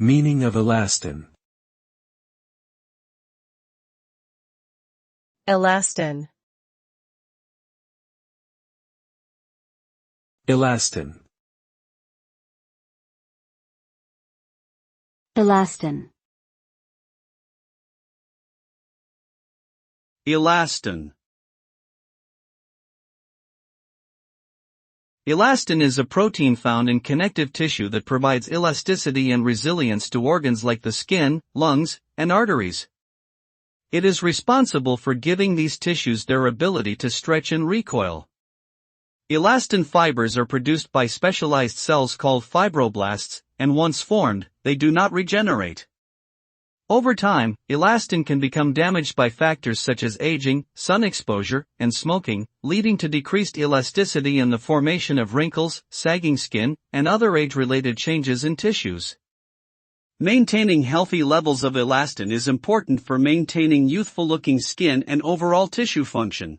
Meaning of elastin. Elastin. Elastin. Elastin. Elastin. Elastin is a protein found in connective tissue that provides elasticity and resilience to organs like the skin, lungs, and arteries. It is responsible for giving these tissues their ability to stretch and recoil. Elastin fibers are produced by specialized cells called fibroblasts, and once formed, they do not regenerate. Over time, elastin can become damaged by factors such as aging, sun exposure, and smoking, leading to decreased elasticity and the formation of wrinkles, sagging skin, and other age-related changes in tissues. Maintaining healthy levels of elastin is important for maintaining youthful-looking skin and overall tissue function.